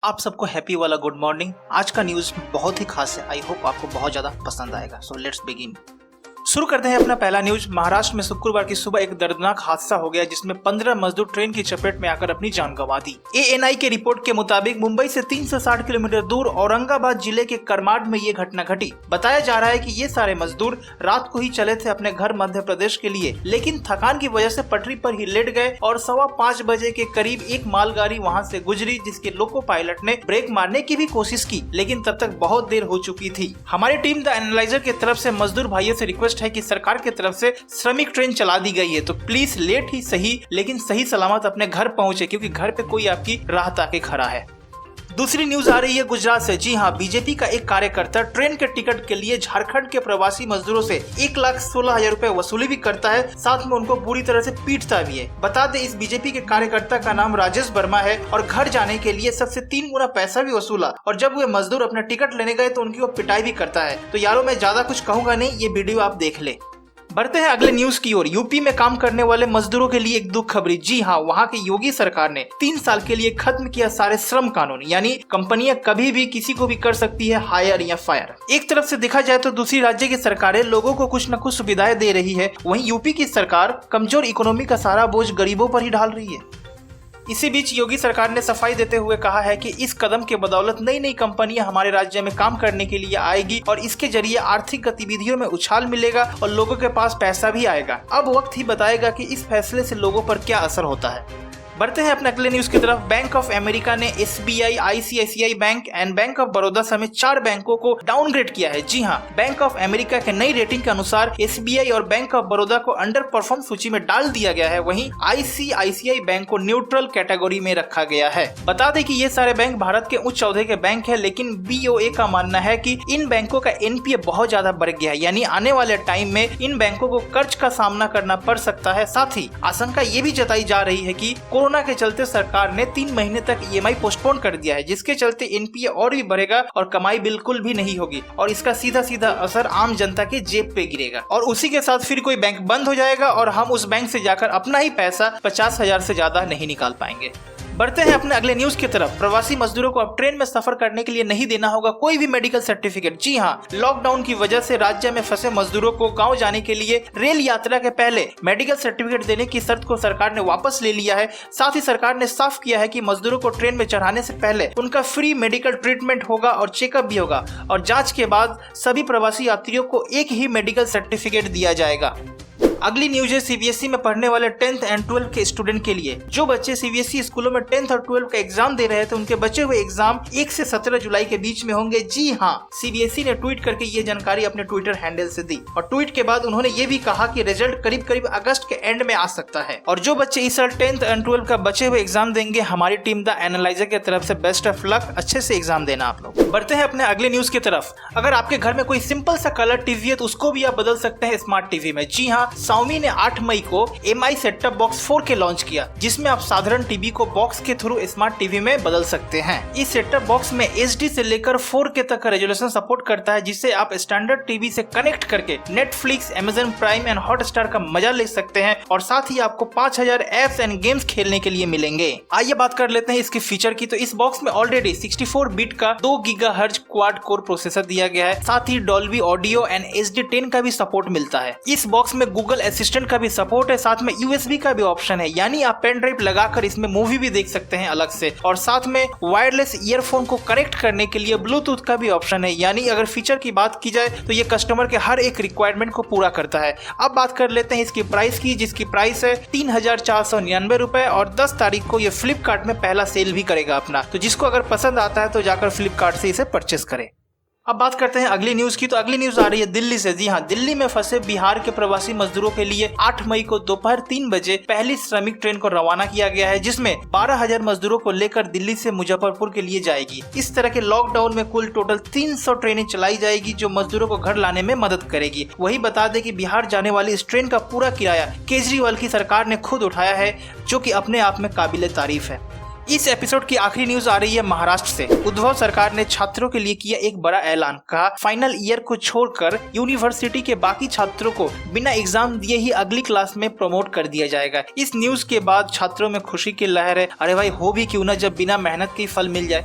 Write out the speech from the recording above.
आप सबको हैप्पी वाला गुड मॉर्निंग। आज का न्यूज़ बहुत ही खास है। आई होप आपको बहुत ज़्यादा पसंद आएगा। So let's begin. शुरू करते हैं अपना पहला न्यूज। महाराष्ट्र में शुक्रवार की सुबह एक दर्दनाक हादसा हो गया जिसमें 15 मजदूर ट्रेन की चपेट में आकर अपनी जान गंवा दी। ANI के रिपोर्ट के मुताबिक मुंबई से 360 किलोमीटर दूर औरंगाबाद जिले के करमाड में ये घटना घटी। बताया जा रहा है कि ये सारे मजदूर रात को ही चले थे अपने घर मध्य प्रदेश के लिए, लेकिन थकान की वजह से पटरी पर ही लेट गए और 5:15 बजे के करीब एक मालगाड़ी वहां से गुजरी, जिसके लोको पायलट ने ब्रेक मारने की भी कोशिश की, लेकिन तब तक बहुत देर हो चुकी थी। हमारी टीम द एनालाइजर की तरफ से मजदूर भाइयों से रिक्वेस्ट है कि सरकार की तरफ से श्रमिक ट्रेन चला दी गई है तो प्लीज लेट ही सही लेकिन सही सलामत अपने घर पहुंचे, क्योंकि घर पे कोई आपकी राह ताके खड़ा है। दूसरी न्यूज आ रही है गुजरात से। जी हाँ, बीजेपी का एक कार्यकर्ता ट्रेन के टिकट के लिए झारखंड के प्रवासी मजदूरों से 1,16,000 रुपए वसूली भी करता है, साथ में उनको बुरी तरह से पीटता भी है। बता दें, इस बीजेपी के कार्यकर्ता का नाम राजेश वर्मा है और घर जाने के लिए सबसे 3 गुना पैसा भी वसूला, और जब वे मजदूर अपना टिकट लेने गए तो उनकी वो पिटाई भी करता है। तो यारों, मैं ज्यादा कुछ कहूंगा नहीं, ये वीडियो आप देख ले। बढ़ते हैं अगले न्यूज की ओर। यूपी में काम करने वाले मजदूरों के लिए एक दुख खबरी। जी हाँ, वहाँ की योगी सरकार ने 3 साल के लिए खत्म किया सारे श्रम कानून, यानी कंपनियां कभी भी किसी को भी कर सकती है हायर या फायर। एक तरफ से देखा जाए तो दूसरी राज्य की सरकारें लोगों को कुछ न कुछ सुविधाएं दे रही है, वहीं यूपी की सरकार कमजोर इकोनॉमी का सारा बोझ गरीबों पर ही डाल रही है। इसी बीच योगी सरकार ने सफाई देते हुए कहा है कि इस कदम के बदौलत नई नई कंपनियां हमारे राज्य में काम करने के लिए आएगी और इसके जरिए आर्थिक गतिविधियों में उछाल मिलेगा और लोगों के पास पैसा भी आएगा। अब वक्त ही बताएगा कि इस फैसले से लोगों पर क्या असर होता है। बढ़ते हैं अपने अगले न्यूज की तरफ। बैंक ऑफ अमेरिका ने SBI, ICICI bank and bank of Baroda समेत 4 बैंकों को डाउनग्रेड किया है। जी हाँ, बैंक ऑफ अमेरिका के नई रेटिंग के अनुसार SBI और बैंक ऑफ बड़ौदा को अंडर परफॉर्म सूची में डाल दिया गया है, वहीं ICICI बैंक को न्यूट्रल कैटेगरी में रखा गया है। बता दें कि ये सारे बैंक भारत के उच्च औहदे के बैंक है, लेकिन BOA का मानना है कि इन बैंकों का NPA बहुत ज्यादा बढ़ गया है, यानी आने वाले टाइम में इन बैंकों को कर्ज का सामना करना पड़ सकता है। साथ ही आशंका ये भी जताई जा रही है कि कोरोना के चलते सरकार ने 3 महीने तक EMI पोस्टपोन कर दिया है, जिसके चलते NPA और भी बढ़ेगा और कमाई बिल्कुल भी नहीं होगी और इसका सीधा सीधा असर आम जनता के जेब पे गिरेगा और उसी के साथ फिर कोई बैंक बंद हो जाएगा और हम उस बैंक से जाकर अपना ही पैसा 50,000 से ज्यादा नहीं निकाल पाएंगे। बढ़ते हैं अपने अगले न्यूज की तरफ। प्रवासी मजदूरों को अब ट्रेन में सफर करने के लिए नहीं देना होगा कोई भी मेडिकल सर्टिफिकेट। जी हाँ, लॉकडाउन की वजह से राज्य में फंसे मजदूरों को गांव जाने के लिए रेल यात्रा के पहले मेडिकल सर्टिफिकेट देने की शर्त को सरकार ने वापस ले लिया है। साथ ही सरकार ने साफ किया है कि मजदूरों को ट्रेन में चढ़ाने से पहले उनका फ्री मेडिकल ट्रीटमेंट होगा और चेकअप भी होगा, और जाँच के बाद सभी प्रवासी यात्रियों को एक ही मेडिकल सर्टिफिकेट दिया जाएगा। अगली न्यूज है CBSE में पढ़ने वाले 10th एंड 12th के स्टूडेंट के लिए। जो बच्चे CBSE स्कूलों में 10th और 12th का एग्जाम दे रहे थे, उनके बचे हुए एग्जाम 1 से 17 जुलाई के बीच में होंगे। जी हाँ, CBSE ने ट्वीट करके ये जानकारी अपने ट्विटर हैंडल से दी और ट्वीट के बाद उन्होंने ये भी कहा कि रिजल्ट करीब करीब अगस्त के एंड में आ सकता है। और जो बच्चे इस साल 10th एंड 12th का बचे हुए एग्जाम देंगे, हमारी टीम द एनालाइजर की तरफ से बेस्ट ऑफ लक, अच्छे से एग्जाम देना आप लोग। बढ़ते हैं अपने अगले न्यूज की तरफ। अगर आपके घर में कोई सिंपल सा कलर टीवी है तो उसको भी आप बदल सकते हैं स्मार्ट टीवी में। जी हाँ, Xiaomi ने 8 मई को MI set top box 4K launch किया, जिसमें आप साधारण टीवी को बॉक्स के थ्रू स्मार्ट टीवी में बदल सकते हैं। इस सेट टॉप बॉक्स में HD से लेकर 4K तक का रेजोल्यूशन सपोर्ट करता है, जिससे आप स्टैंडर्ड टीवी से कनेक्ट करके Netflix, Amazon prime and Hotstar का मजा ले सकते हैं और साथ ही आपको 5000 एप्स एंड गेम्स खेलने के लिए मिलेंगे। आइए बात कर लेते हैं इसके फीचर की। तो इस बॉक्स में ऑलरेडी 64 बिट का 2 GHz क्वाड कोर प्रोसेसर दिया गया है, साथ ही डॉल्बी ऑडियो एंड HD10 का भी सपोर्ट मिलता है। इस बॉक्स में गूगल असिस्टेंट का भी सपोर्ट है, साथ में USB का भी ऑप्शन है, यानी आप पेन ड्राइव लगाकर इसमें मूवी भी देख सकते हैं अलग से, और साथ में वायरलेस ईयरफोन को कनेक्ट करने के लिए ब्लूटूथ का भी ऑप्शन है। यानी अगर फीचर की बात की जाए तो ये कस्टमर के हर एक रिक्वायरमेंट को पूरा करता है। अब बात कर लेते हैं इसकी प्राइस की, जिसकी प्राइस है 3,499 रुपए और 10 तारीख को ये फ्लिपकार्ट में पहला सेल भी करेगा अपना। तो जिसको अगर पसंद आता है तो जाकर फ्लिपकार्ट से इसे परचेस करे। अब बात करते हैं अगली न्यूज की। तो अगली न्यूज आ रही है दिल्ली से। जी हाँ, दिल्ली में फंसे बिहार के प्रवासी मजदूरों के लिए 8 मई को दोपहर 3 बजे पहली श्रमिक ट्रेन को रवाना किया गया है, जिसमें 12,000 मजदूरों को लेकर दिल्ली से मुजफ्फरपुर के लिए जाएगी। इस तरह के लॉकडाउन में कुल टोटल 300 ट्रेनें चलाई जाएगी, जो मजदूरों को घर लाने में मदद करेगी। वही बता दें कि बिहार जाने वाली इस ट्रेन का पूरा किराया केजरीवाल की सरकार ने खुद उठाया है, जो कि अपने आप में काबिले तारीफ है। इस एपिसोड की आखिरी न्यूज आ रही है महाराष्ट्र से। उद्धव सरकार ने छात्रों के लिए किया एक बड़ा ऐलान। कहा, फाइनल ईयर को छोड़कर यूनिवर्सिटी के बाकी छात्रों को बिना एग्जाम दिए ही अगली क्लास में प्रमोट कर दिया जाएगा। इस न्यूज के बाद छात्रों में खुशी की लहर है। अरे भाई, हो भी क्यों ना, जब बिना मेहनत के फल मिल जाए।